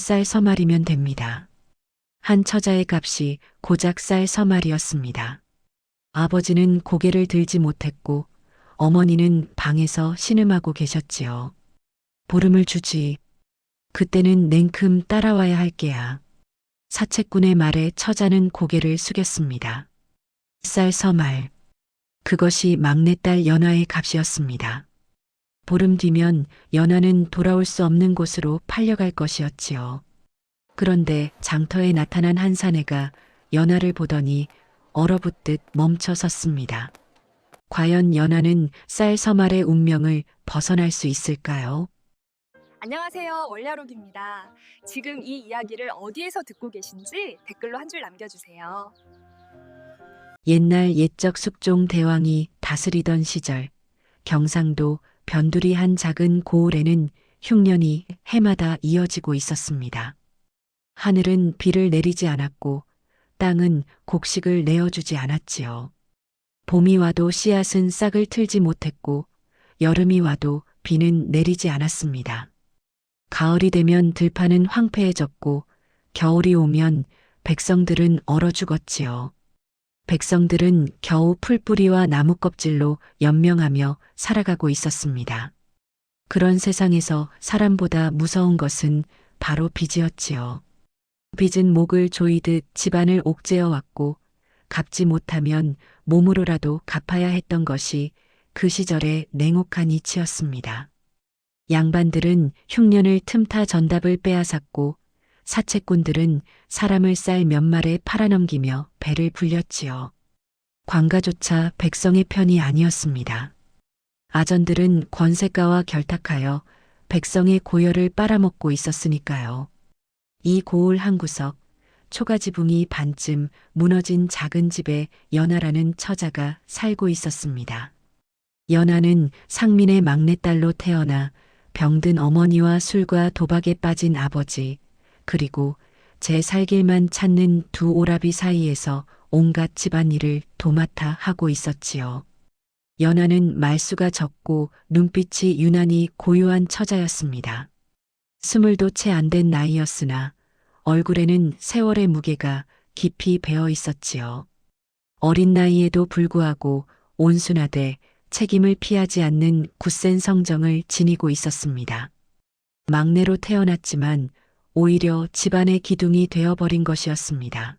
쌀 서말이면 됩니다. 한 처자의 값이 고작 쌀 서말이었습니다. 아버지는 고개를 들지 못했고 어머니는 방에서 신음하고 계셨지요. 보름을 주지. 그때는 냉큼 따라와야 할 게야. 사채꾼의 말에 처자는 고개를 숙였습니다. 쌀 서말. 그것이 막내딸 연화의 값이었습니다. 보름 뒤면 연화는 돌아올 수 없는 곳으로 팔려갈 것이었지요. 그런데 장터에 나타난 한 사내가 연화를 보더니 얼어붙듯 멈춰 섰습니다. 과연 연화는 쌀 서말의 운명을 벗어날 수 있을까요? 안녕하세요. 월야록입니다. 지금 이 이야기를 어디에서 듣고 계신지 댓글로 한 줄 남겨주세요. 옛날 옛적 숙종 대왕이 다스리던 시절 경상도 변두리 한 작은 고을에는 흉년이 해마다 이어지고 있었습니다. 하늘은 비를 내리지 않았고 땅은 곡식을 내어주지 않았지요. 봄이 와도 씨앗은 싹을 틀지 못했고 여름이 와도 비는 내리지 않았습니다. 가을이 되면 들판은 황폐해졌고 겨울이 오면 백성들은 얼어 죽었지요. 백성들은 겨우 풀뿌리와 나무 껍질로 연명하며 살아가고 있었습니다. 그런 세상에서 사람보다 무서운 것은 바로 빚이었지요. 빚은 목을 조이듯 집안을 옥죄어 왔고 갚지 못하면 몸으로라도 갚아야 했던 것이 그 시절의 냉혹한 이치였습니다. 양반들은 흉년을 틈타 전답을 빼앗았고 사채꾼들은 사람을 쌀 몇 말에 팔아넘기며 배를 불렸지요. 관가조차 백성의 편이 아니었습니다. 아전들은 권세가와 결탁하여 백성의 고열을 빨아먹고 있었으니까요. 이 고을 한 구석, 초가지붕이 반쯤 무너진 작은 집에 연하라는 처자가 살고 있었습니다. 연하는 상민의 막내딸로 태어나 병든 어머니와 술과 도박에 빠진 아버지, 그리고 제 살 길만 찾는 두 오라비 사이에서 온갖 집안일을 도맡아 하고 있었지요. 연하는 말수가 적고 눈빛이 유난히 고요한 처자였습니다. 스물도 채 안 된 나이였으나 얼굴에는 세월의 무게가 깊이 배어 있었지요. 어린 나이에도 불구하고 온순하되 책임을 피하지 않는 굳센 성정을 지니고 있었습니다. 막내로 태어났지만 오히려 집안의 기둥이 되어버린 것이었습니다.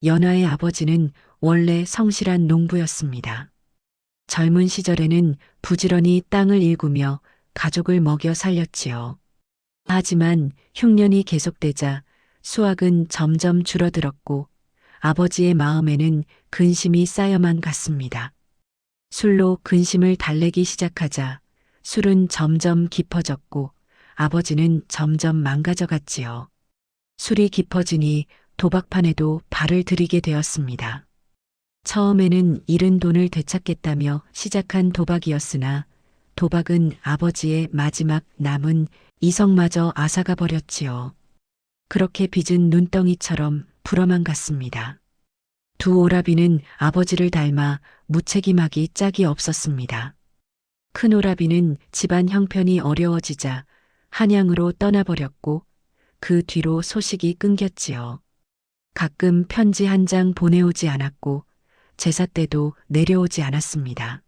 연하의 아버지는 원래 성실한 농부였습니다. 젊은 시절에는 부지런히 땅을 일구며 가족을 먹여 살렸지요. 하지만 흉년이 계속되자 수확은 점점 줄어들었고 아버지의 마음에는 근심이 쌓여만 갔습니다. 술로 근심을 달래기 시작하자 술은 점점 깊어졌고 아버지는 점점 망가져 갔지요. 술이 깊어지니 도박판에도 발을 들이게 되었습니다. 처음에는 잃은 돈을 되찾겠다며 시작한 도박이었으나 도박은 아버지의 마지막 남은 이성마저 앗아가 버렸지요. 그렇게 빚은 눈덩이처럼 불어만 갔습니다. 두 오라비는 아버지를 닮아 무책임하기 짝이 없었습니다. 큰 오라비는 집안 형편이 어려워지자 한양으로 떠나버렸고 그 뒤로 소식이 끊겼지요. 가끔 편지 한 장 보내오지 않았고 제사 때도 내려오지 않았습니다.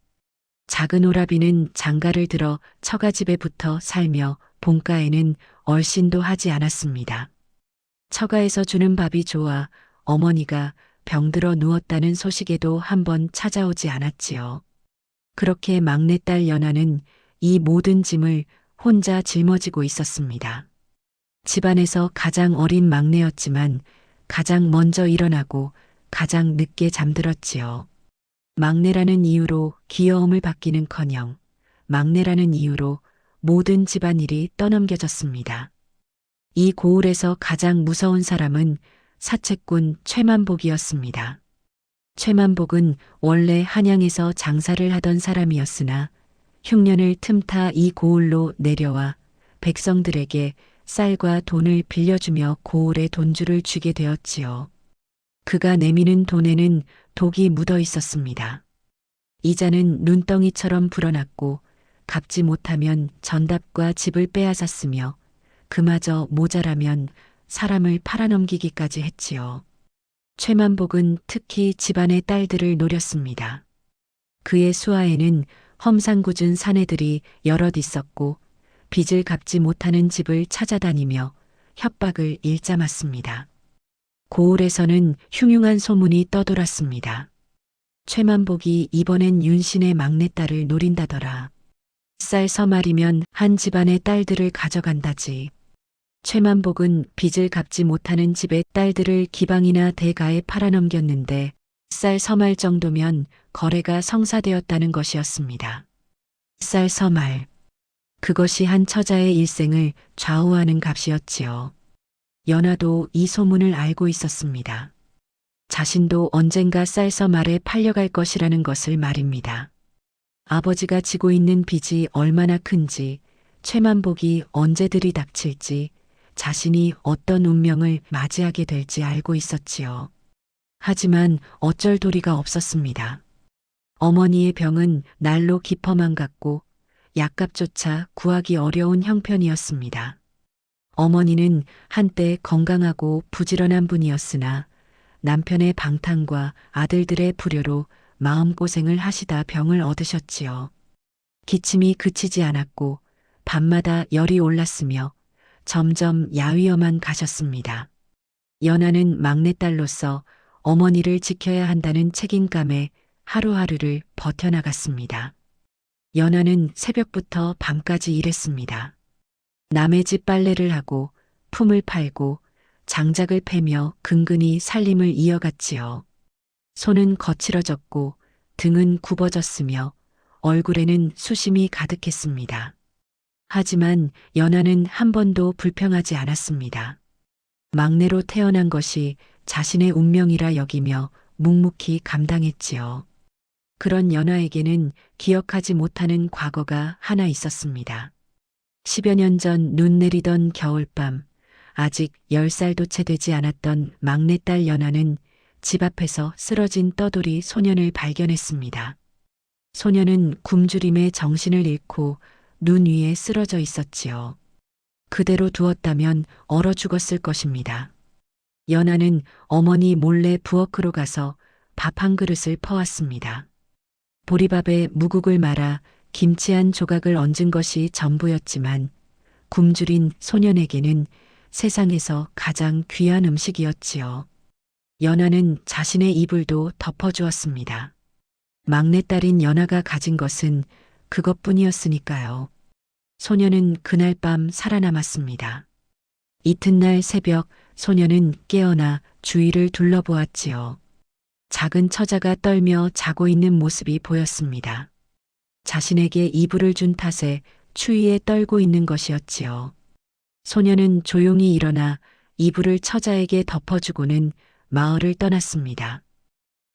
작은 오라비는 장가를 들어 처가집에 붙어 살며 본가에는 얼씬도 하지 않았습니다. 처가에서 주는 밥이 좋아 어머니가 병들어 누웠다는 소식에도 한번 찾아오지 않았지요. 그렇게 막내딸 연하는 이 모든 짐을 혼자 짊어지고 있었습니다. 집안에서 가장 어린 막내였지만 가장 먼저 일어나고 가장 늦게 잠들었지요. 막내라는 이유로 귀여움을 받기는커녕 막내라는 이유로 모든 집안일이 떠넘겨졌습니다. 이 고을에서 가장 무서운 사람은 사채꾼 최만복이었습니다. 최만복은 원래 한양에서 장사를 하던 사람이었으나 흉년을 틈타 이 고을로 내려와 백성들에게 쌀과 돈을 빌려주며 고을에 돈줄을 쥐게 되었지요. 그가 내미는 돈에는 독이 묻어 있었습니다. 이자는 눈덩이처럼 불어났고 갚지 못하면 전답과 집을 빼앗았으며 그마저 모자라면 사람을 팔아넘기기까지 했지요. 최만복은 특히 집안의 딸들을 노렸습니다. 그의 수하에는 험상궂은 사내들이 여럿 있었고 빚을 갚지 못하는 집을 찾아다니며 협박을 일삼았습니다. 고을에서는 흉흉한 소문이 떠돌았습니다. 최만복이 이번엔 윤신의 막내딸을 노린다더라. 쌀 서말이면 한 집안의 딸들을 가져간다지. 최만복은 빚을 갚지 못하는 집의 딸들을 기방이나 대가에 팔아넘겼는데 쌀 서말 정도면 거래가 성사되었다는 것이었습니다. 쌀 서말. 그것이 한 처자의 일생을 좌우하는 값이었지요. 연하도 이 소문을 알고 있었습니다. 자신도 언젠가 쌀 서말에 팔려갈 것이라는 것을 말입니다. 아버지가 지고 있는 빚이 얼마나 큰지, 최만복이 언제 들이닥칠지, 자신이 어떤 운명을 맞이하게 될지 알고 있었지요. 하지만 어쩔 도리가 없었습니다. 어머니의 병은 날로 깊어만 갔고 약값조차 구하기 어려운 형편이었습니다. 어머니는 한때 건강하고 부지런한 분이었으나 남편의 방탕과 아들들의 불효로 마음고생을 하시다 병을 얻으셨지요. 기침이 그치지 않았고 밤마다 열이 올랐으며 점점 야위어만 가셨습니다. 연하는 막내딸로서 어머니를 지켜야 한다는 책임감에 하루하루를 버텨나갔습니다. 연하는 새벽부터 밤까지 일했습니다. 남의 집 빨래를 하고 품을 팔고 장작을 패며 근근히 살림을 이어갔지요. 손은 거칠어졌고 등은 굽어졌으며 얼굴에는 수심이 가득했습니다. 하지만 연하는 한 번도 불평하지 않았습니다. 막내로 태어난 것이 자신의 운명이라 여기며 묵묵히 감당했지요. 그런 연하에게는 기억하지 못하는 과거가 하나 있었습니다. 10여 년 전 눈 내리던 겨울밤, 아직 10살도 채 되지 않았던 막내딸 연하는 집 앞에서 쓰러진 떠돌이 소년을 발견했습니다. 소년은 굶주림에 정신을 잃고 눈 위에 쓰러져 있었지요. 그대로 두었다면 얼어 죽었을 것입니다. 연하는 어머니 몰래 부엌으로 가서 밥 한 그릇을 퍼왔습니다. 보리밥에 무국을 말아 김치 한 조각을 얹은 것이 전부였지만 굶주린 소년에게는 세상에서 가장 귀한 음식이었지요. 연하는 자신의 이불도 덮어주었습니다. 막내딸인 연하가 가진 것은 그것뿐이었으니까요. 소년은 그날 밤 살아남았습니다. 이튿날 새벽 소년은 깨어나 주위를 둘러보았지요. 작은 처자가 떨며 자고 있는 모습이 보였습니다. 자신에게 이불을 준 탓에 추위에 떨고 있는 것이었지요. 소년은 조용히 일어나 이불을 처자에게 덮어주고는 마을을 떠났습니다.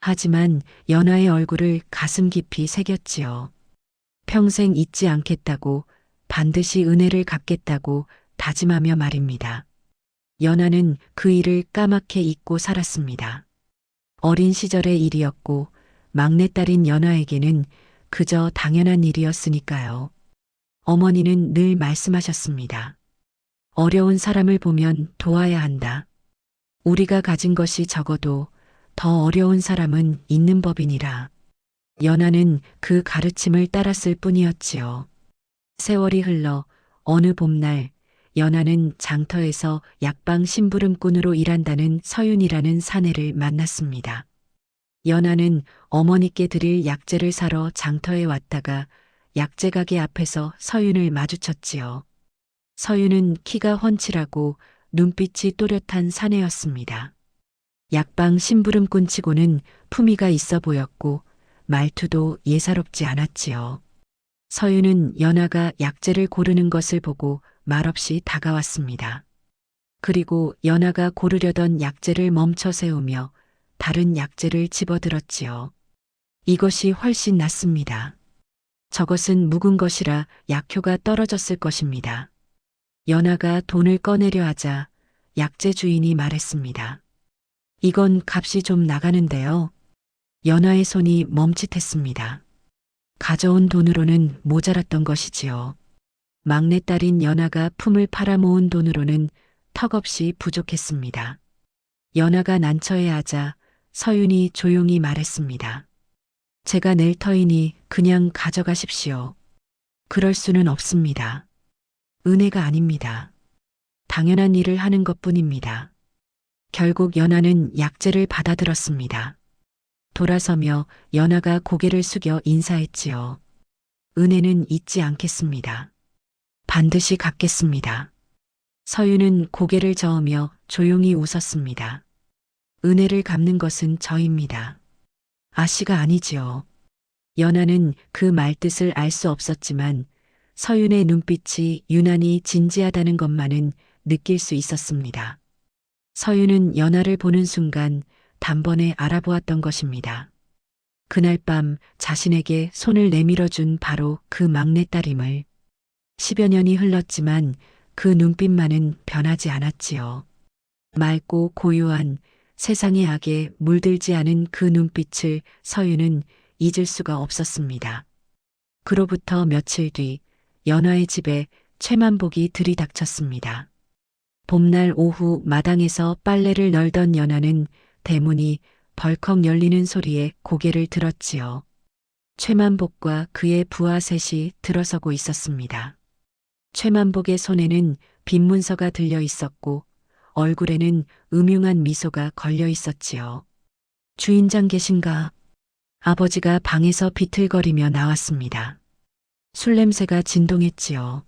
하지만 연하의 얼굴을 가슴 깊이 새겼지요. 평생 잊지 않겠다고, 반드시 은혜를 갚겠다고 다짐하며 말입니다. 연하는 그 일을 까맣게 잊고 살았습니다. 어린 시절의 일이었고 막내딸인 연하에게는 그저 당연한 일이었으니까요. 어머니는 늘 말씀하셨습니다. 어려운 사람을 보면 도와야 한다. 우리가 가진 것이 적어도 더 어려운 사람은 있는 법이니라. 연하는 그 가르침을 따랐을 뿐이었지요. 세월이 흘러 어느 봄날 연하는 장터에서 약방 심부름꾼으로 일한다는 서윤이라는 사내를 만났습니다. 연하는 어머니께 드릴 약재를 사러 장터에 왔다가 약재 가게 앞에서 서윤을 마주쳤지요. 서윤은 키가 훤칠하고 눈빛이 또렷한 사내였습니다. 약방 심부름꾼치고는 품위가 있어 보였고 말투도 예사롭지 않았지요. 서윤은 연하가 약재를 고르는 것을 보고 말없이 다가왔습니다. 그리고 연하가 고르려던 약재를 멈춰 세우며 다른 약재를 집어들었지요. 이것이 훨씬 낫습니다. 저것은 묵은 것이라 약효가 떨어졌을 것입니다. 연하가 돈을 꺼내려 하자 약재 주인이 말했습니다. 이건 값이 좀 나가는데요. 연하의 손이 멈칫했습니다. 가져온 돈으로는 모자랐던 것이지요. 막내딸인 연아가 품을 팔아모은 돈으로는 턱없이 부족했습니다. 연아가 난처해하자 서윤이 조용히 말했습니다. 제가 낼 터이니 그냥 가져가십시오. 그럴 수는 없습니다. 은혜가 아닙니다. 당연한 일을 하는 것뿐입니다. 결국 연아는 약재를 받아들었습니다. 돌아서며 연아가 고개를 숙여 인사했지요. 은혜는 잊지 않겠습니다. 반드시 갚겠습니다. 서윤은 고개를 저으며 조용히 웃었습니다. 은혜를 갚는 것은 저입니다. 아씨가 아니지요. 연아는 그 말뜻을 알 수 없었지만 서윤의 눈빛이 유난히 진지하다는 것만은 느낄 수 있었습니다. 서윤은 연아를 보는 순간 단번에 알아보았던 것입니다. 그날 밤 자신에게 손을 내밀어준 바로 그 막내딸임을. 10여 년이 흘렀지만 그 눈빛만은 변하지 않았지요. 맑고 고요한 세상의 악에 물들지 않은 그 눈빛을 서윤은 잊을 수가 없었습니다. 그로부터 며칠 뒤 연아의 집에 최만복이 들이닥쳤습니다. 봄날 오후 마당에서 빨래를 널던 연아는 대문이 벌컥 열리는 소리에 고개를 들었지요. 최만복과 그의 부하 셋이 들어서고 있었습니다. 최만복의 손에는 빈 문서가 들려 있었고 얼굴에는 음흉한 미소가 걸려 있었지요. 주인장 계신가? 아버지가 방에서 비틀거리며 나왔습니다. 술 냄새가 진동했지요.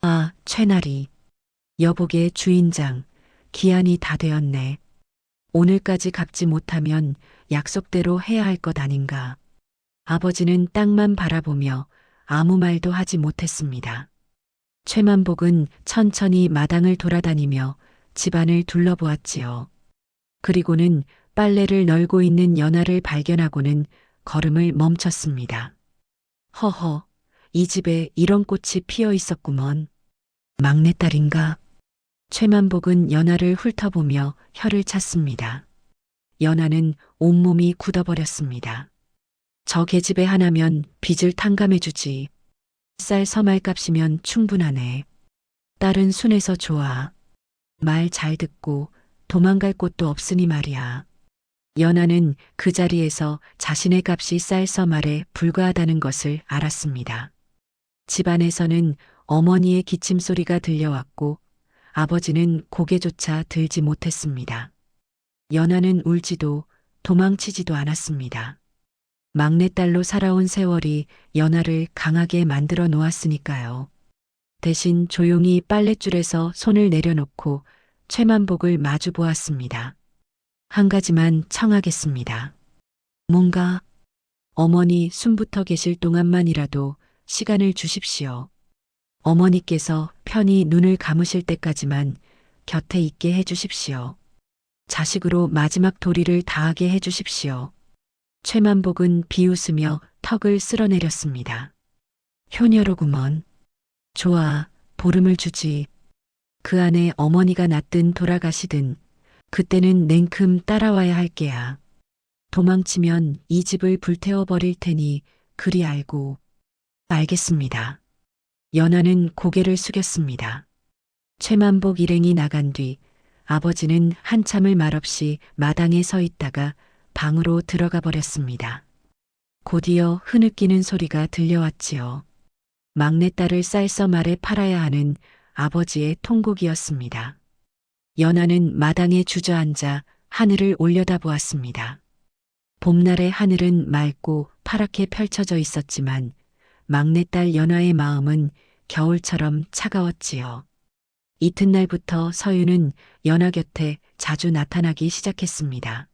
아, 최나리. 여복의 주인장, 기한이 다 되었네. 오늘까지 갚지 못하면 약속대로 해야 할 것 아닌가. 아버지는 땅만 바라보며 아무 말도 하지 못했습니다. 최만복은 천천히 마당을 돌아다니며 집안을 둘러보았지요. 그리고는 빨래를 널고 있는 연아를 발견하고는 걸음을 멈췄습니다. 허허, 이 집에 이런 꽃이 피어 있었구먼. 막내딸인가? 최만복은 연아를 훑어보며 혀를 찼습니다. 연아는 온몸이 굳어버렸습니다. 저 계집애 하나면 빚을 탕감해주지. 쌀 서말값이면 충분하네. 딸은 순해서 좋아. 말 잘 듣고 도망갈 곳도 없으니 말이야. 연아는 그 자리에서 자신의 값이 쌀 서말에 불과하다는 것을 알았습니다. 집안에서는 어머니의 기침소리가 들려왔고 아버지는 고개조차 들지 못했습니다. 연아는 울지도 도망치지도 않았습니다. 막내딸로 살아온 세월이 연아를 강하게 만들어 놓았으니까요. 대신 조용히 빨랫줄에서 손을 내려놓고 최만복을 마주 보았습니다. 한 가지만 청하겠습니다. 뭔가? 어머니 숨부터 계실 동안만이라도 시간을 주십시오. 어머니께서 편히 눈을 감으실 때까지만 곁에 있게 해주십시오. 자식으로 마지막 도리를 다하게 해주십시오. 최만복은 비웃으며 턱을 쓸어내렸습니다. 효녀로구먼. 좋아, 보름을 주지. 그 안에 어머니가 낫든 돌아가시든 그때는 냉큼 따라와야 할 게야. 도망치면 이 집을 불태워버릴 테니 그리 알고. 알겠습니다. 연아는 고개를 숙였습니다. 최만복 일행이 나간 뒤 아버지는 한참을 말없이 마당에 서 있다가 방으로 들어가 버렸습니다. 곧이어 흐느끼는 소리가 들려왔지요. 막내딸을 쌀서말에 팔아야 하는 아버지의 통곡이었습니다. 연아는 마당에 주저앉아 하늘을 올려다보았습니다. 봄날의 하늘은 맑고 파랗게 펼쳐져 있었지만 막내딸 연아의 마음은 겨울처럼 차가웠지요. 이튿날부터 서윤은 연아 곁에 자주 나타나기 시작했습니다.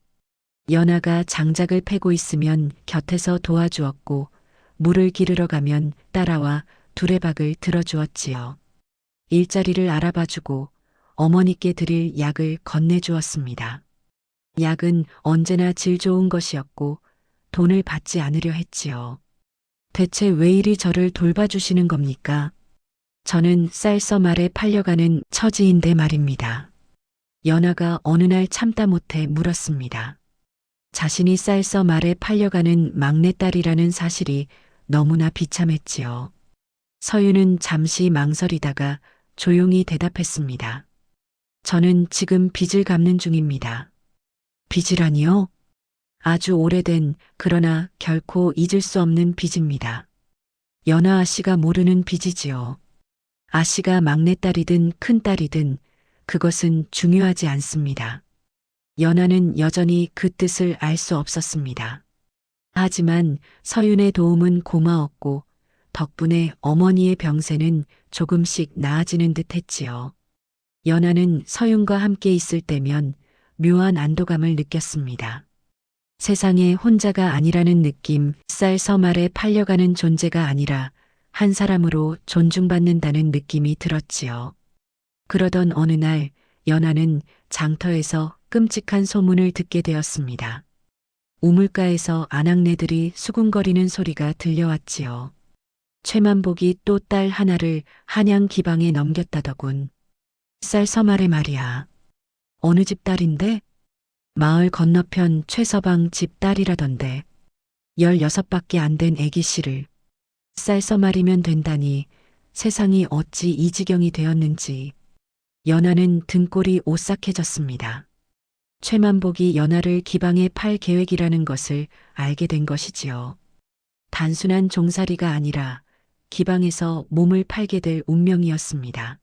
연아가 장작을 패고 있으면 곁에서 도와주었고 물을 기르러 가면 따라와 두레박을 들어주었지요. 일자리를 알아봐주고 어머니께 드릴 약을 건네주었습니다. 약은 언제나 질 좋은 것이었고 돈을 받지 않으려 했지요. 대체 왜 이리 저를 돌봐주시는 겁니까? 저는 쌀서말에 팔려가는 처지인데 말입니다. 연아가 어느 날 참다 못해 물었습니다. 자신이 쌀서말에 팔려가는 막내딸이라는 사실이 너무나 비참했지요. 서윤은 잠시 망설이다가 조용히 대답했습니다. 저는 지금 빚을 갚는 중입니다. 빚이라니요? 아주 오래된 그러나 결코 잊을 수 없는 빚입니다. 연하 아씨가 모르는 빚이지요. 아씨가 막내딸이든 큰딸이든 그것은 중요하지 않습니다. 연하는 여전히 그 뜻을 알 수 없었습니다. 하지만 서윤의 도움은 고마웠고 덕분에 어머니의 병세는 조금씩 나아지는 듯 했지요. 연하는 서윤과 함께 있을 때면 묘한 안도감을 느꼈습니다. 세상에 혼자가 아니라는 느낌, 쌀 서말에 팔려가는 존재가 아니라 한 사람으로 존중받는다는 느낌이 들었지요. 그러던 어느 날 연하는 장터에서 끔찍한 소문을 듣게 되었습니다. 우물가에서 아낙네들이 수군거리는 소리가 들려왔지요. 최만복이 또 딸 하나를 한양 기방에 넘겼다더군. 쌀 서말에 말이야. 어느 집 딸인데? 마을 건너편 최서방 집 딸이라던데. 16밖에 안 된 애기 씨를 쌀 서말이면 된다니 세상이 어찌 이 지경이 되었는지. 연하는 등골이 오싹해졌습니다. 최만복이 연하를 기방에 팔 계획이라는 것을 알게 된 것이지요. 단순한 종살이가 아니라 기방에서 몸을 팔게 될 운명이었습니다.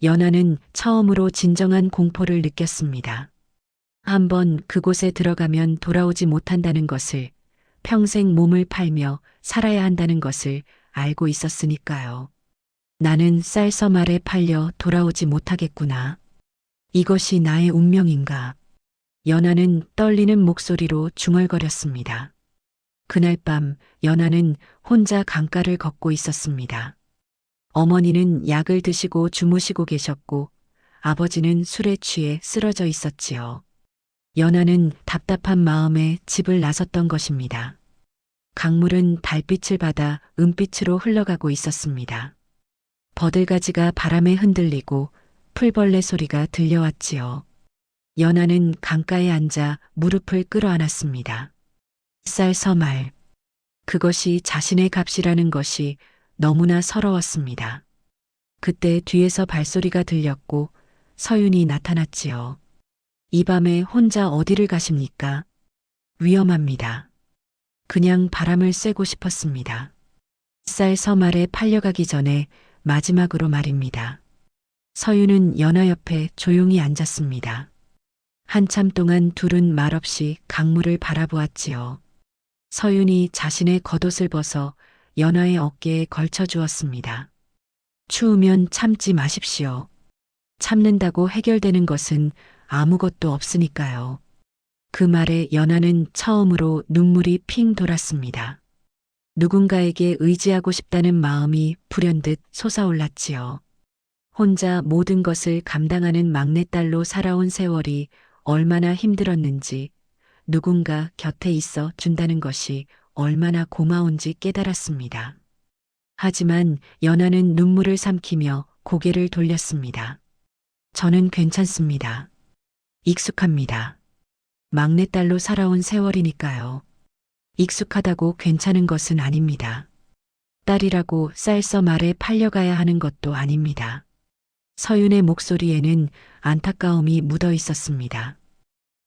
연하는 처음으로 진정한 공포를 느꼈습니다. 한번 그곳에 들어가면 돌아오지 못한다는 것을, 평생 몸을 팔며 살아야 한다는 것을 알고 있었으니까요. 나는 쌀 서말에 팔려 돌아오지 못하겠구나. 이것이 나의 운명인가. 연하는 떨리는 목소리로 중얼거렸습니다. 그날 밤 연하는 혼자 강가를 걷고 있었습니다. 어머니는 약을 드시고 주무시고 계셨고 아버지는 술에 취해 쓰러져 있었지요. 연하는 답답한 마음에 집을 나섰던 것입니다. 강물은 달빛을 받아 은빛으로 흘러가고 있었습니다. 버들가지가 바람에 흔들리고 풀벌레 소리가 들려왔지요. 연하는 강가에 앉아 무릎을 끌어안았습니다. 쌀 서말. 그것이 자신의 값이라는 것이 너무나 서러웠습니다. 그때 뒤에서 발소리가 들렸고 서윤이 나타났지요. 이 밤에 혼자 어디를 가십니까? 위험합니다. 그냥 바람을 쐬고 싶었습니다. 쌀 서말에 팔려가기 전에 마지막으로 말입니다. 서윤은 연하 옆에 조용히 앉았습니다. 한참 동안 둘은 말없이 강물을 바라보았지요. 서윤이 자신의 겉옷을 벗어 연하의 어깨에 걸쳐 주었습니다. 추우면 참지 마십시오. 참는다고 해결되는 것은 아무것도 없으니까요. 그 말에 연하는 처음으로 눈물이 핑 돌았습니다. 누군가에게 의지하고 싶다는 마음이 불현듯 솟아올랐지요. 혼자 모든 것을 감당하는 막내딸로 살아온 세월이 얼마나 힘들었는지, 누군가 곁에 있어 준다는 것이 얼마나 고마운지 깨달았습니다. 하지만 연하는 눈물을 삼키며 고개를 돌렸습니다. 저는 괜찮습니다. 익숙합니다. 막내딸로 살아온 세월이니까요. 익숙하다고 괜찮은 것은 아닙니다. 딸이라고 쌀서 말에 팔려가야 하는 것도 아닙니다. 서윤의 목소리에는 안타까움이 묻어 있었습니다.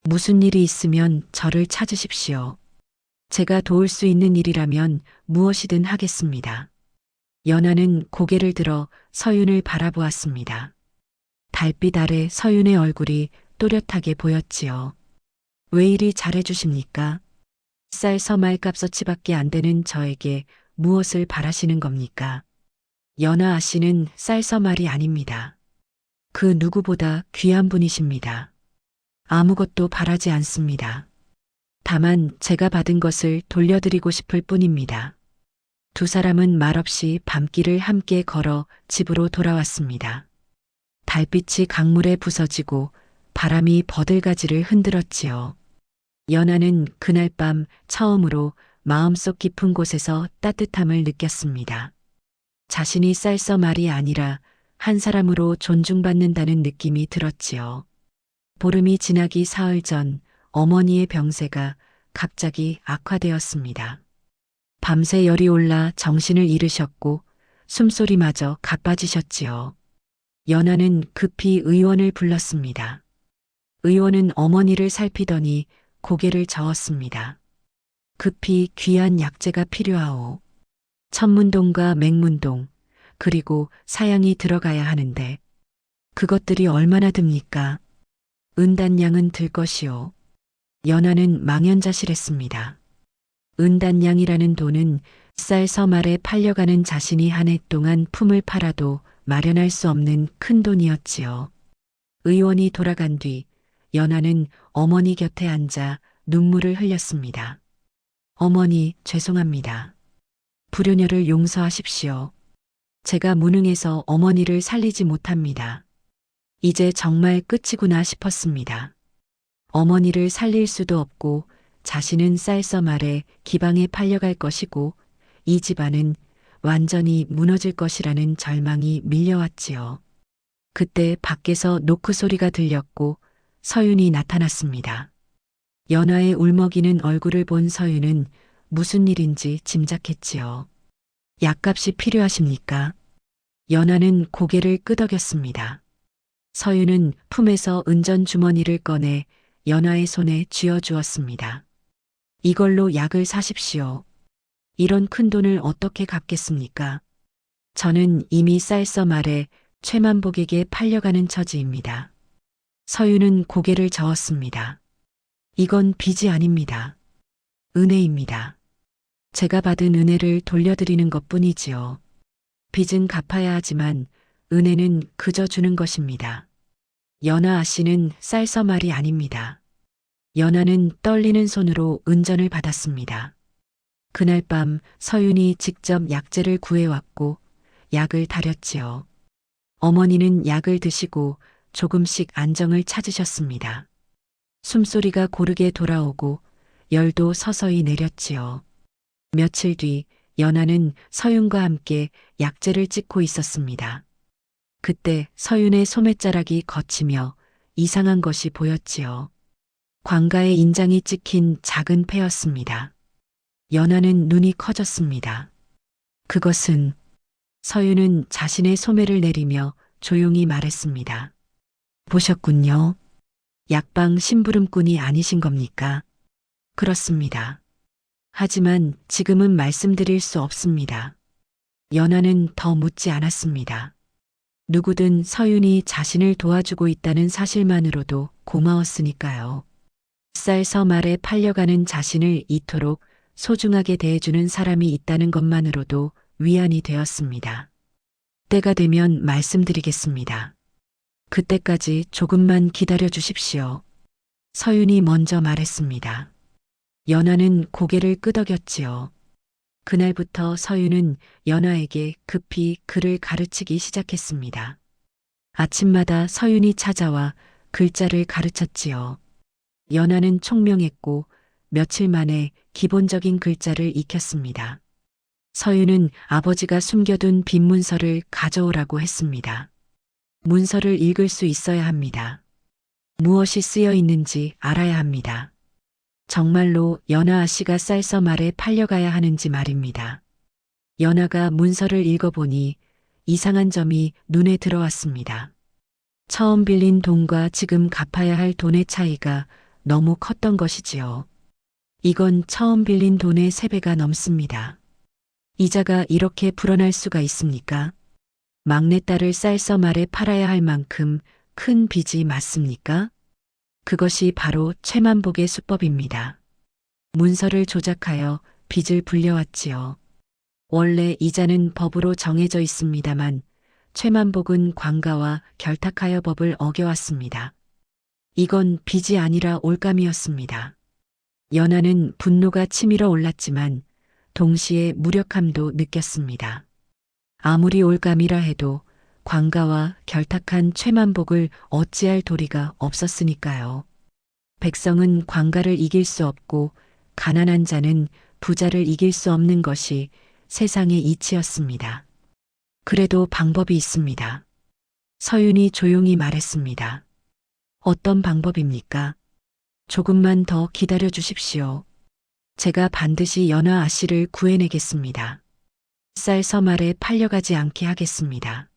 무슨 일이 있으면 저를 찾으십시오. 제가 도울 수 있는 일이라면 무엇이든 하겠습니다. 연하는 고개를 들어 서윤을 바라보았습니다. 달빛 아래 서윤의 얼굴이 또렷하게 보였지요. 왜 이리 잘해주십니까? 쌀 서말 값어치밖에 안 되는 저에게 무엇을 바라시는 겁니까? 연하 아씨는 쌀 서말이 아닙니다. 그 누구보다 귀한 분이십니다. 아무것도 바라지 않습니다. 다만 제가 받은 것을 돌려드리고 싶을 뿐입니다. 두 사람은 말없이 밤길을 함께 걸어 집으로 돌아왔습니다. 달빛이 강물에 부서지고 바람이 버들가지를 흔들었지요. 연하는 그날 밤 처음으로 마음속 깊은 곳에서 따뜻함을 느꼈습니다. 자신이 쌀서 말이 아니라 한 사람으로 존중받는다는 느낌이 들었지요. 보름이 지나기 사흘 전 어머니의 병세가 갑자기 악화되었습니다. 밤새 열이 올라 정신을 잃으셨고 숨소리마저 가빠지셨지요. 연하는 급히 의원을 불렀습니다. 의원은 어머니를 살피더니 고개를 저었습니다. 급히 귀한 약재가 필요하오. 천문동과 맹문동, 그리고 사양이 들어가야 하는데 그것들이 얼마나 듭니까? 은단량은 들 것이오. 연하는 망연자실했습니다. 은단량이라는 돈은 쌀 서말에 팔려가는 자신이 한 해 동안 품을 팔아도 마련할 수 없는 큰 돈이었지요. 의원이 돌아간 뒤 연하는 어머니 곁에 앉아 눈물을 흘렸습니다. 어머니, 죄송합니다. 불효녀를 용서하십시오. 제가 무능해서 어머니를 살리지 못합니다. 이제 정말 끝이구나 싶었습니다. 어머니를 살릴 수도 없고 자신은 쌀서말에 기방에 팔려갈 것이고 이 집안은 완전히 무너질 것이라는 절망이 밀려왔지요. 그때 밖에서 노크 소리가 들렸고 서윤이 나타났습니다. 연하의 울먹이는 얼굴을 본 서윤은 무슨 일인지 짐작했지요. 약값이 필요하십니까? 연하는 고개를 끄덕였습니다. 서윤은 품에서 은전 주머니를 꺼내 연하의 손에 쥐어주었습니다. 이걸로 약을 사십시오. 이런 큰 돈을 어떻게 갚겠습니까? 저는 이미 쌀서말에 최만복에게 팔려가는 처지입니다. 서윤은 고개를 저었습니다. 이건 빚이 아닙니다. 은혜입니다. 제가 받은 은혜를 돌려드리는 것뿐이지요. 빚은 갚아야 하지만 은혜는 그저 주는 것입니다. 연하 아씨는 쌀서말이 아닙니다. 연하는 떨리는 손으로 은전을 받았습니다. 그날 밤 서윤이 직접 약재를 구해왔고 약을 다렸지요. 어머니는 약을 드시고 조금씩 안정을 찾으셨습니다. 숨소리가 고르게 돌아오고 열도 서서히 내렸지요. 며칠 뒤 연하는 서윤과 함께 약재를 찍고 있었습니다. 그때 서윤의 소매자락이 거치며 이상한 것이 보였지요. 광가에 인장이 찍힌 작은 패였습니다. 연하는 눈이 커졌습니다. 그것은 서윤은 자신의 소매를 내리며 조용히 말했습니다. 보셨군요. 약방 심부름꾼이 아니신 겁니까? 그렇습니다. 하지만 지금은 말씀드릴 수 없습니다. 연하는 더 묻지 않았습니다. 누구든 서윤이 자신을 도와주고 있다는 사실만으로도 고마웠으니까요. 쌀서말에 팔려가는 자신을 이토록 소중하게 대해주는 사람이 있다는 것만으로도 위안이 되었습니다. 때가 되면 말씀드리겠습니다. 그때까지 조금만 기다려 주십시오. 서윤이 먼저 말했습니다. 연하는 고개를 끄덕였지요. 그날부터 서윤은 연하에게 급히 글을 가르치기 시작했습니다. 아침마다 서윤이 찾아와 글자를 가르쳤지요. 연하는 총명했고 며칠 만에 기본적인 글자를 익혔습니다. 서윤은 아버지가 숨겨둔 빈 문서를 가져오라고 했습니다. 문서를 읽을 수 있어야 합니다. 무엇이 쓰여 있는지 알아야 합니다. 정말로 연하 아씨가 쌀서말에 팔려가야 하는지 말입니다. 연하가 문서를 읽어보니 이상한 점이 눈에 들어왔습니다. 처음 빌린 돈과 지금 갚아야 할 돈의 차이가 너무 컸던 것이지요. 이건 처음 빌린 돈의 3배가 넘습니다. 이자가 이렇게 불어날 수가 있습니까? 막내딸을 쌀서말에 팔아야 할 만큼 큰 빚이 맞습니까? 그것이 바로 최만복의 수법입니다. 문서를 조작하여 빚을 불려왔지요. 원래 이자는 법으로 정해져 있습니다만 최만복은 관가와 결탁하여 법을 어겨왔습니다. 이건 빚이 아니라 올감이었습니다. 연하는 분노가 치밀어 올랐지만 동시에 무력함도 느꼈습니다. 아무리 올감이라 해도 관가와 결탁한 최만복을 어찌할 도리가 없었으니까요. 백성은 관가를 이길 수 없고 가난한 자는 부자를 이길 수 없는 것이 세상의 이치였습니다. 그래도 방법이 있습니다. 서윤이 조용히 말했습니다. 어떤 방법입니까? 조금만 더 기다려 주십시오. 제가 반드시 연하 아씨를 구해내겠습니다. 쌀 서말에 팔려가지 않게 하겠습니다.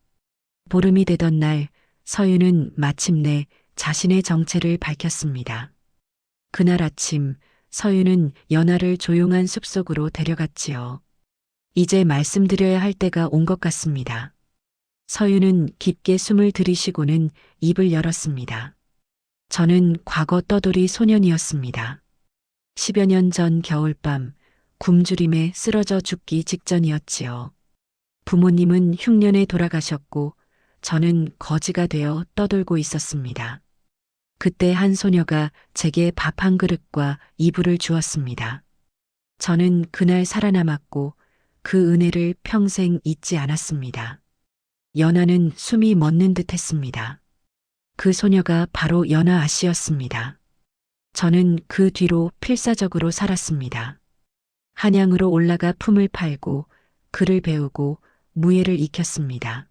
보름이 되던 날 서윤은 마침내 자신의 정체를 밝혔습니다. 그날 아침 서윤은 연하를 조용한 숲속으로 데려갔지요. 이제 말씀드려야 할 때가 온 것 같습니다. 서윤은 깊게 숨을 들이쉬고는 입을 열었습니다. 저는 과거 떠돌이 소년이었습니다. 10여 년 전 겨울밤 굶주림에 쓰러져 죽기 직전이었지요. 부모님은 흉년에 돌아가셨고 저는 거지가 되어 떠돌고 있었습니다. 그때 한 소녀가 제게 밥 한 그릇과 이불을 주었습니다. 저는 그날 살아남았고 그 은혜를 평생 잊지 않았습니다. 연하는 숨이 멎는 듯 했습니다. 그 소녀가 바로 연하 아씨였습니다. 저는 그 뒤로 필사적으로 살았습니다. 한양으로 올라가 품을 팔고 글을 배우고 무예를 익혔습니다.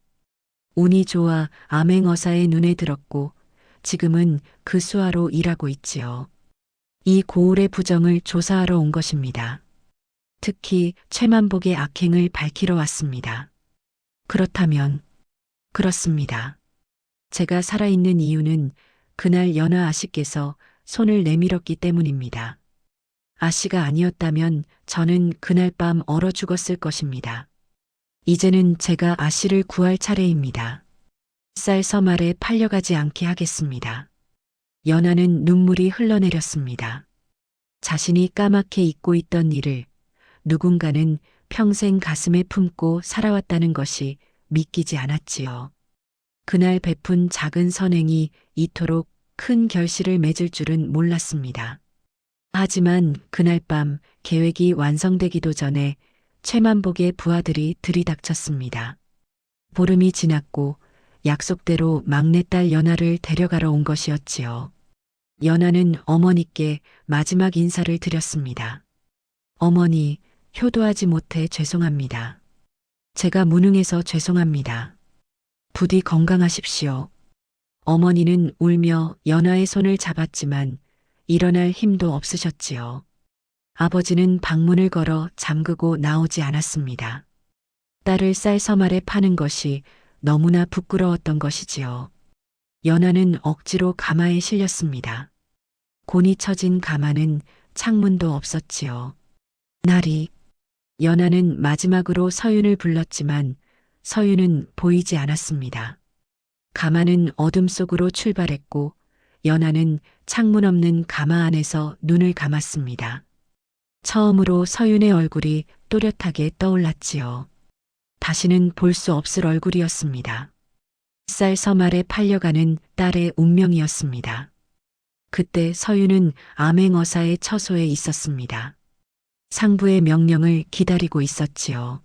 운이 좋아 암행어사의 눈에 들었고 지금은 그 수하로 일하고 있지요. 이 고을의 부정을 조사하러 온 것입니다. 특히 최만복의 악행을 밝히러 왔습니다. 그렇다면 그렇습니다. 제가 살아있는 이유는 그날 연하 아씨께서 손을 내밀었기 때문입니다. 아씨가 아니었다면 저는 그날 밤 얼어 죽었을 것입니다. 이제는 제가 아씨를 구할 차례입니다. 쌀 서말에 팔려가지 않게 하겠습니다. 연하는 눈물이 흘러내렸습니다. 자신이 까맣게 잊고 있던 일을 누군가는 평생 가슴에 품고 살아왔다는 것이 믿기지 않았지요. 그날 베푼 작은 선행이 이토록 큰 결실을 맺을 줄은 몰랐습니다. 하지만 그날 밤 계획이 완성되기도 전에 최만복의 부하들이 들이닥쳤습니다. 보름이 지났고 약속대로 막내딸 연하를 데려가러 온 것이었지요. 연하는 어머니께 마지막 인사를 드렸습니다. 어머니, 효도하지 못해 죄송합니다. 제가 무능해서 죄송합니다. 부디 건강하십시오. 어머니는 울며 연하의 손을 잡았지만 일어날 힘도 없으셨지요. 아버지는 방문을 걸어 잠그고 나오지 않았습니다. 딸을 쌀 서말에 파는 것이 너무나 부끄러웠던 것이지요. 연하는 억지로 가마에 실렸습니다. 곤이 처진 가마는 창문도 없었지요. 날이 연하는 마지막으로 서윤을 불렀지만 서윤은 보이지 않았습니다. 가마는 어둠 속으로 출발했고 연하는 창문 없는 가마 안에서 눈을 감았습니다. 처음으로 서윤의 얼굴이 또렷하게 떠올랐지요. 다시는 볼 수 없을 얼굴이었습니다. 쌀 서말에 팔려가는 딸의 운명이었습니다. 그때 서윤은 암행어사의 처소에 있었습니다. 상부의 명령을 기다리고 있었지요.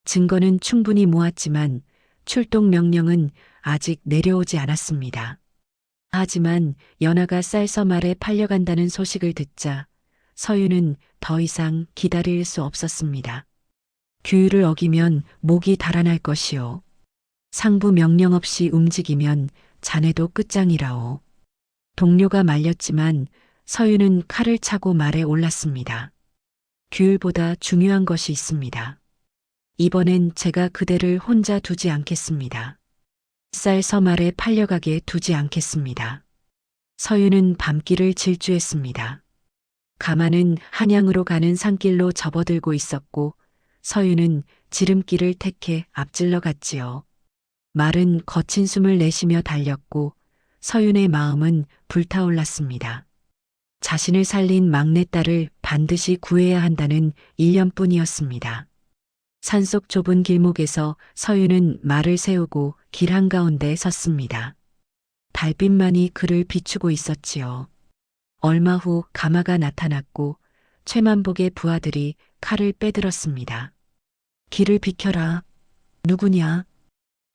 증거는 충분히 모았지만 출동 명령은 아직 내려오지 않았습니다. 하지만 연하가 쌀 서말에 팔려간다는 소식을 듣자 서윤은 더 이상 기다릴 수 없었습니다. 규율을 어기면 목이 달아날 것이요. 상부 명령 없이 움직이면 자네도 끝장이라오. 동료가 말렸지만 서윤은 칼을 차고 말에 올랐습니다. 규율보다 중요한 것이 있습니다. 이번엔 제가 그대를 혼자 두지 않겠습니다. 쌀 서말에 팔려가게 두지 않겠습니다. 서윤은 밤길을 질주했습니다. 가마는 한양으로 가는 산길로 접어들고 있었고 서윤은 지름길을 택해 앞질러 갔지요. 말은 거친 숨을 내쉬며 달렸고 서윤의 마음은 불타올랐습니다. 자신을 살린 막내딸을 반드시 구해야 한다는 일념뿐이었습니다. 산속 좁은 길목에서 서윤은 말을 세우고 길 한가운데 섰습니다. 달빛만이 그를 비추고 있었지요. 얼마 후 가마가 나타났고 최만복의 부하들이 칼을 빼들었습니다. 길을 비켜라. 누구냐?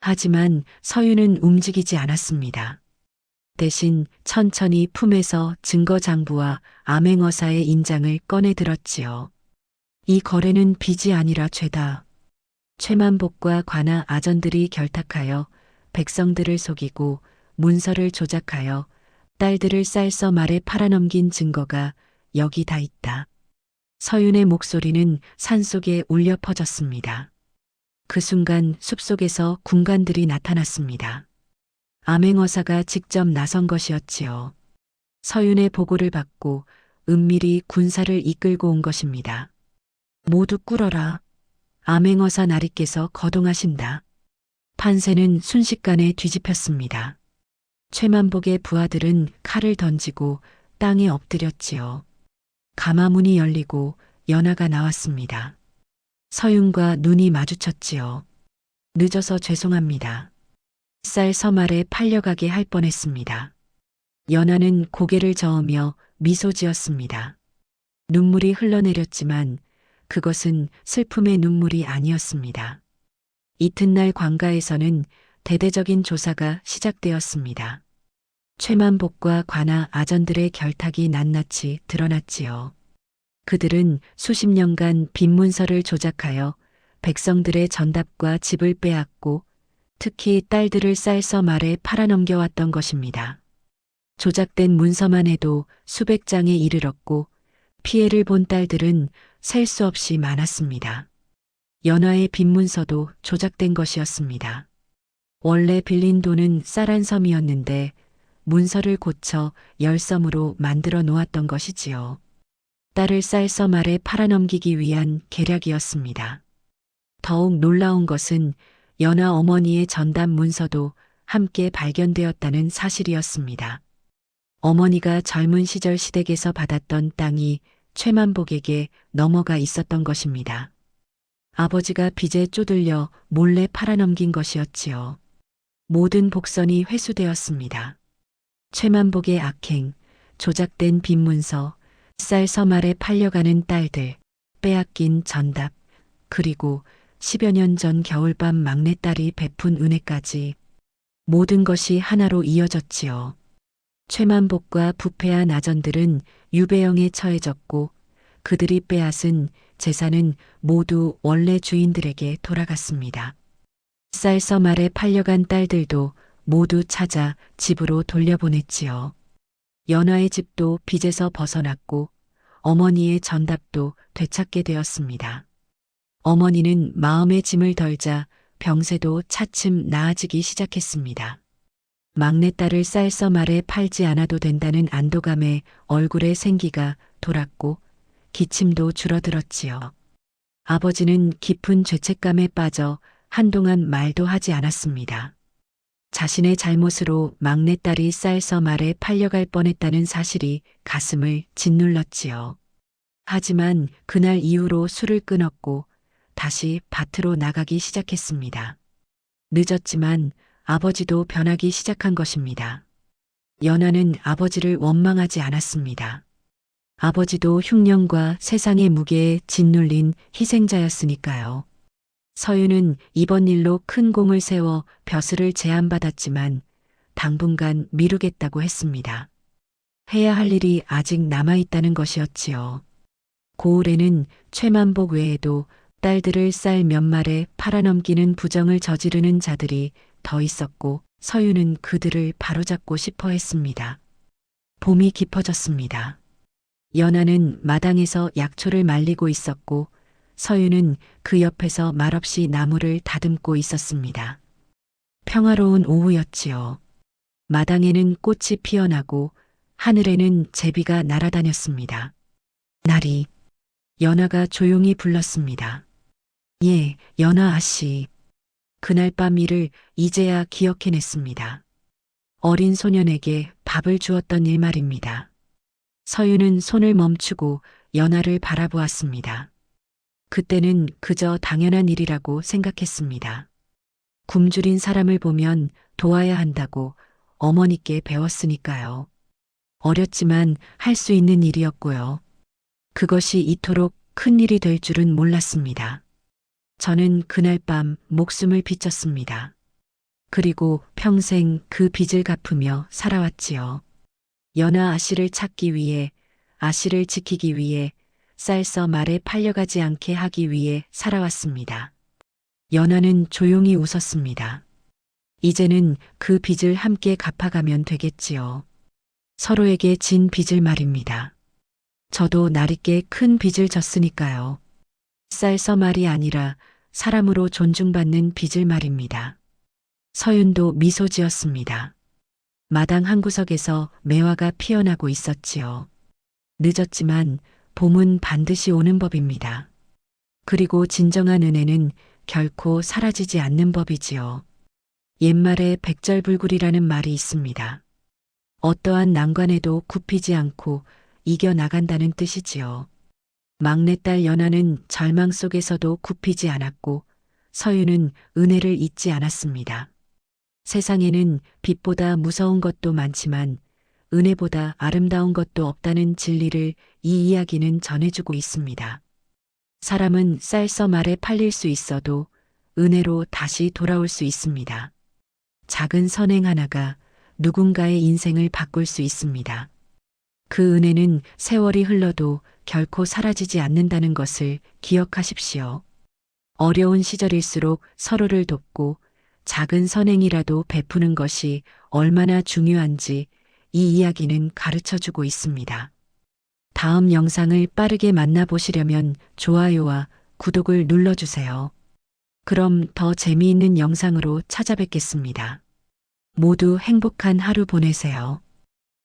하지만 서윤은 움직이지 않았습니다. 대신 천천히 품에서 증거장부와 암행어사의 인장을 꺼내 들었지요. 이 거래는 빚이 아니라 죄다. 최만복과 관아 아전들이 결탁하여 백성들을 속이고 문서를 조작하여 딸들을 쌀 서말에 팔아넘긴 증거가 여기 다 있다. 서윤의 목소리는 산속에 울려 퍼졌습니다. 그 순간 숲속에서 군관들이 나타났습니다. 암행어사가 직접 나선 것이었지요. 서윤의 보고를 받고 은밀히 군사를 이끌고 온 것입니다. 모두 꿇어라. 암행어사 나리께서 거동하신다. 판세는 순식간에 뒤집혔습니다. 최만복의 부하들은 칼을 던지고 땅에 엎드렸지요. 가마문이 열리고 연하가 나왔습니다. 서윤과 눈이 마주쳤지요. 늦어서 죄송합니다. 쌀 서말에 팔려가게 할 뻔했습니다. 연하는 고개를 저으며 미소 지었습니다. 눈물이 흘러내렸지만 그것은 슬픔의 눈물이 아니었습니다. 이튿날 관가에서는 대대적인 조사가 시작되었습니다. 최만복과 관아 아전들의 결탁이 낱낱이 드러났지요. 그들은 수십 년간 빈 문서를 조작하여 백성들의 전답과 집을 빼앗고 특히 딸들을 쌀서 말에 팔아넘겨왔던 것입니다. 조작된 문서만 해도 수백 장에 이르렀고 피해를 본 딸들은 셀 수 없이 많았습니다. 연하의 빈 문서도 조작된 것이었습니다. 원래 빌린 돈은 쌀 한 섬이었는데 문서를 고쳐 10섬으로 만들어 놓았던 것이지요. 딸을 쌀서 말에 팔아넘기기 위한 계략이었습니다. 더욱 놀라운 것은 연하 어머니의 전담 문서도 함께 발견되었다는 사실이었습니다. 어머니가 젊은 시절 시댁에서 받았던 땅이 최만복에게 넘어가 있었던 것입니다. 아버지가 빚에 쪼들려 몰래 팔아넘긴 것이었지요. 모든 복선이 회수되었습니다. 최만복의 악행, 조작된 빈문서, 쌀 서말에 팔려가는 딸들, 빼앗긴 전답, 그리고 10여 년 전 겨울밤 막내딸이 베푼 은혜까지 모든 것이 하나로 이어졌지요. 최만복과 부패한 아전들은 유배형에 처해졌고 그들이 빼앗은 재산은 모두 원래 주인들에게 돌아갔습니다. 쌀서 말에 팔려간 딸들도 모두 찾아 집으로 돌려보냈지요. 연하의 집도 빚에서 벗어났고 어머니의 전답도 되찾게 되었습니다. 어머니는 마음의 짐을 덜자 병세도 차츰 나아지기 시작했습니다. 막내딸을 쌀서 말에 팔지 않아도 된다는 안도감에 얼굴에 생기가 돌았고 기침도 줄어들었지요. 아버지는 깊은 죄책감에 빠져 한동안 말도 하지 않았습니다. 자신의 잘못으로 막내딸이 쌀서 말에 팔려갈 뻔했다는 사실이 가슴을 짓눌렀지요. 하지만 그날 이후로 술을 끊었고 다시 밭으로 나가기 시작했습니다. 늦었지만 아버지도 변하기 시작한 것입니다. 연하는 아버지를 원망하지 않았습니다. 아버지도 흉년과 세상의 무게에 짓눌린 희생자였으니까요. 서윤은 이번 일로 큰 공을 세워 벼슬을 제안받았지만 당분간 미루겠다고 했습니다. 해야 할 일이 아직 남아있다는 것이었지요. 고을에는 최만복 외에도 딸들을 쌀 몇 말에 팔아넘기는 부정을 저지르는 자들이 더 있었고 서윤은 그들을 바로잡고 싶어 했습니다. 봄이 깊어졌습니다. 연하는 마당에서 약초를 말리고 있었고 서윤은 그 옆에서 말없이 나무를 다듬고 있었습니다. 평화로운 오후였지요. 마당에는 꽃이 피어나고 하늘에는 제비가 날아다녔습니다. 나리, 연하가 조용히 불렀습니다. 예, 연하 아씨. 그날 밤 일을 이제야 기억해냈습니다. 어린 소년에게 밥을 주었던 일 말입니다. 서윤은 손을 멈추고 연하를 바라보았습니다. 그때는 그저 당연한 일이라고 생각했습니다. 굶주린 사람을 보면 도와야 한다고 어머니께 배웠으니까요. 어렸지만 할 수 있는 일이었고요. 그것이 이토록 큰 일이 될 줄은 몰랐습니다. 저는 그날 밤 목숨을 비쳤습니다. 그리고 평생 그 빚을 갚으며 살아왔지요. 연하 아씨를 찾기 위해, 아씨를 지키기 위해, 쌀서 말에 팔려가지 않게 하기 위해 살아왔습니다. 연하는 조용히 웃었습니다. 이제는 그 빚을 함께 갚아가면 되겠지요. 서로에게 진 빚을 말입니다. 저도 나리께 큰 빚을 졌으니까요. 쌀서 말이 아니라 사람으로 존중받는 빚을 말입니다. 서윤도 미소 지었습니다. 마당 한구석에서 매화가 피어나고 있었지요. 늦었지만 봄은 반드시 오는 법입니다. 그리고 진정한 은혜는 결코 사라지지 않는 법이지요. 옛말에 백절불굴이라는 말이 있습니다. 어떠한 난관에도 굽히지 않고 이겨나간다는 뜻이지요. 막내딸 연하는 절망 속에서도 굽히지 않았고 서유는 은혜를 잊지 않았습니다. 세상에는 빛보다 무서운 것도 많지만 은혜보다 아름다운 것도 없다는 진리를 이 이야기는 전해주고 있습니다. 사람은 쌀서 말에 팔릴 수 있어도 은혜로 다시 돌아올 수 있습니다. 작은 선행 하나가 누군가의 인생을 바꿀 수 있습니다. 그 은혜는 세월이 흘러도 결코 사라지지 않는다는 것을 기억하십시오. 어려운 시절일수록 서로를 돕고 작은 선행이라도 베푸는 것이 얼마나 중요한지 이 이야기는 가르쳐 주고 있습니다. 다음 영상을 빠르게 만나보시려면 좋아요와 구독을 눌러주세요. 그럼 더 재미있는 영상으로 찾아뵙겠습니다. 모두 행복한 하루 보내세요.